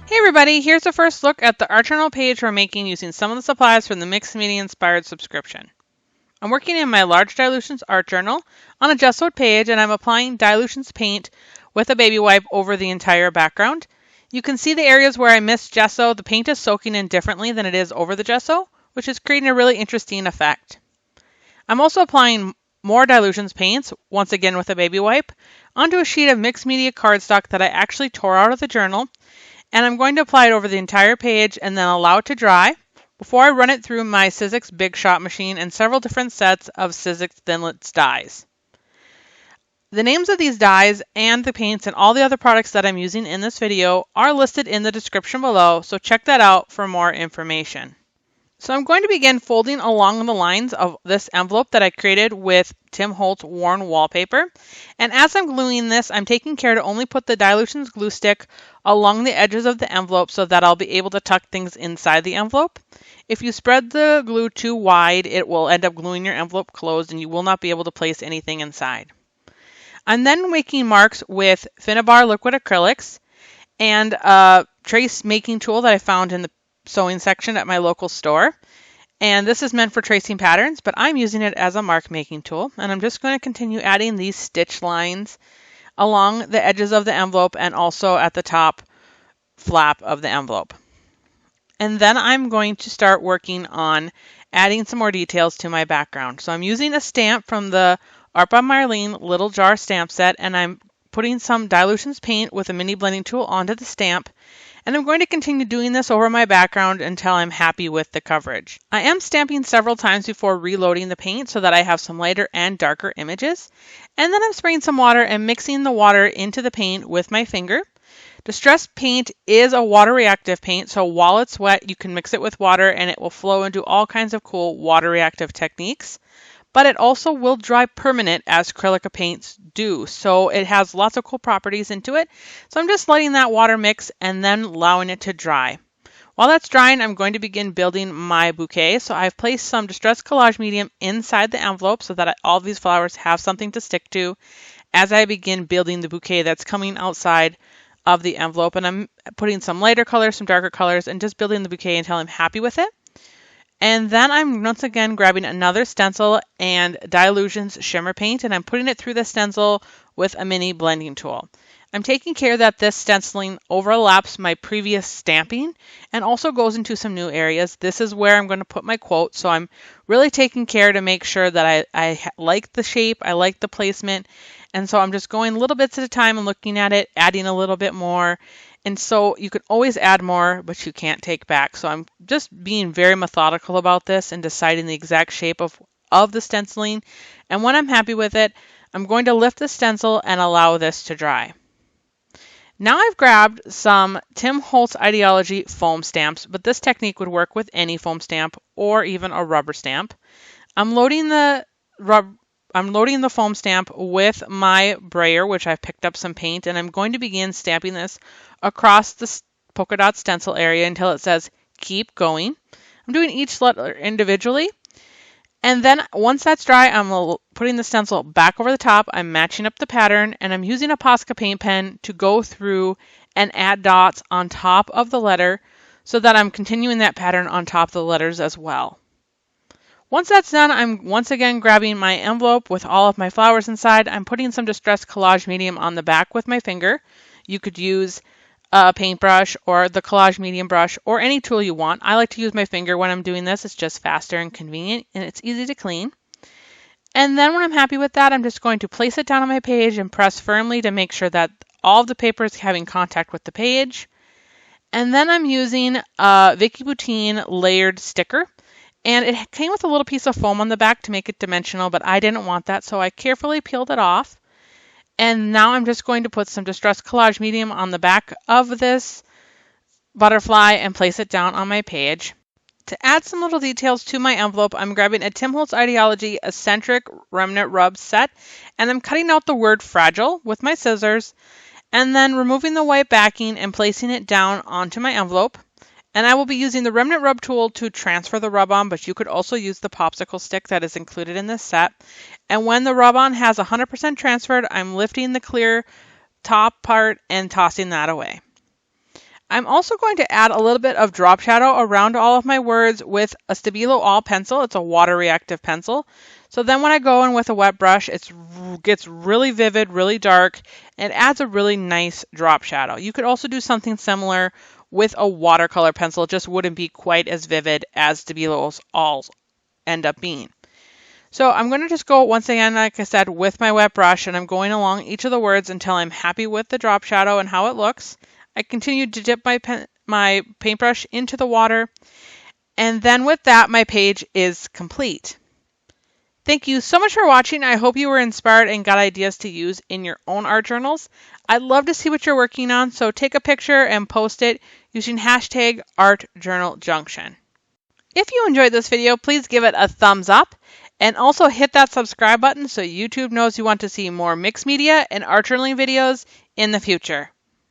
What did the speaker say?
Hey everybody, here's a first look at the art journal page we're making using some of the supplies from the Mixed Media Inspired subscription. I'm working in my large dilutions art journal on a gessoed page, and I'm applying dilutions paint with a baby wipe over the entire background. You can see the areas where I missed gesso. The paint is soaking in differently than it is over the gesso, which is creating a really interesting effect. I'm also applying more dilutions paints, once again with a baby wipe, onto a sheet of mixed media cardstock that I actually tore out of the journal. And I'm going to apply it over the entire page and then allow it to dry before I run it through my Sizzix Big Shot machine and several different sets of Sizzix Thinlits dies. The names of these dies and the paints and all the other products that I'm using in this video are listed in the description below, so check that out for more information. So I'm going to begin folding along the lines of this envelope that I created with Tim Holtz worn wallpaper. And as I'm gluing this, I'm taking care to only put the dilutions glue stick along the edges of the envelope so that I'll be able to tuck things inside the envelope. If you spread the glue too wide, it will end up gluing your envelope closed and you will not be able to place anything inside. I'm then making marks with Finnabar liquid acrylics and a trace making tool that I found in the sewing section at my local store. And this is meant for tracing patterns, but I'm using it as a mark making tool. And I'm just going to continue adding these stitch lines along the edges of the envelope and also at the top flap of the envelope. And then I'm going to start working on adding some more details to my background. So I'm using a stamp from the Art by Marlene Little Jar stamp set, and I'm putting some dilutions paint with a mini blending tool onto the stamp. And I'm going to continue doing this over my background until I'm happy with the coverage. I am stamping several times before reloading the paint so that I have some lighter and darker images. And then I'm spraying some water and mixing the water into the paint with my finger. Distress paint is a water reactive paint, so while it's wet, you can mix it with water and it will flow into all kinds of cool water reactive techniques. But it also will dry permanent as acrylic paints do. So it has lots of cool properties into it. So I'm just letting that water mix and then allowing it to dry. While that's drying, I'm going to begin building my bouquet. So I've placed some Distress Collage Medium inside the envelope so that all these flowers have something to stick to as I begin building the bouquet that's coming outside of the envelope. And I'm putting some lighter colors, some darker colors, and just building the bouquet until I'm happy with it. And then I'm once again grabbing another stencil and Dilutions shimmer paint, and I'm putting it through the stencil with a mini blending tool. I'm taking care that this stenciling overlaps my previous stamping and also goes into some new areas. This is where I'm going to put my quote, so I'm really taking care to make sure that I like the shape, I like the placement, and so I'm just going little bits at a time and looking at it, adding a little bit more. And so you can always add more, but you can't take back. So I'm just being very methodical about this and deciding the exact shape of the stenciling. And when I'm happy with it, I'm going to lift the stencil and allow this to dry. Now I've grabbed some Tim Holtz Idea-ology foam stamps, but this technique would work with any foam stamp or even a rubber stamp. I'm loading the foam stamp with my brayer, which I've picked up some paint, and I'm going to begin stamping this across the polka dot stencil area until it says keep going. I'm doing each letter individually. And then once that's dry, I'm putting the stencil back over the top. I'm matching up the pattern, and I'm using a Posca paint pen to go through and add dots on top of the letter so that I'm continuing that pattern on top of the letters as well. Once that's done, I'm once again grabbing my envelope with all of my flowers inside. I'm putting some Distress Collage Medium on the back with my finger. You could use a paintbrush or the Collage Medium brush or any tool you want. I like to use my finger when I'm doing this. It's just faster and convenient, and it's easy to clean. And then when I'm happy with that, I'm just going to place it down on my page and press firmly to make sure that all of the paper is having contact with the page. And then I'm using a Vicky Boutine layered sticker. And it came with a little piece of foam on the back to make it dimensional, but I didn't want that, so I carefully peeled it off. And now I'm just going to put some Distress Collage Medium on the back of this butterfly and place it down on my page. To add some little details to my envelope, I'm grabbing a Tim Holtz Idea-ology Eccentric Remnant Rub set, and I'm cutting out the word fragile with my scissors, and then removing the white backing and placing it down onto my envelope. And I will be using the Remnant Rub tool to transfer the rub-on, but you could also use the popsicle stick that is included in this set. And when the rub-on has 100% transferred, I'm lifting the clear top part and tossing that away. I'm also going to add a little bit of drop shadow around all of my words with a Stabilo All pencil. It's a water reactive pencil. So then when I go in with a wet brush, it gets really vivid, really dark, and it adds a really nice drop shadow. You could also do something similar with a watercolor pencil. It just wouldn't be quite as vivid as Stabilo's Alls end up being. So I'm going to just go once again, like I said, with my wet brush, and I'm going along each of the words until I'm happy with the drop shadow and how it looks. I continue to dip my paintbrush into the water, and then with that, my page is complete. Thank you so much for watching. I hope you were inspired and got ideas to use in your own art journals. I'd love to see what you're working on, so take a picture and post it using hashtag ArtJournalJunction. If you enjoyed this video, please give it a thumbs up and also hit that subscribe button so YouTube knows you want to see more mixed media and art journaling videos in the future.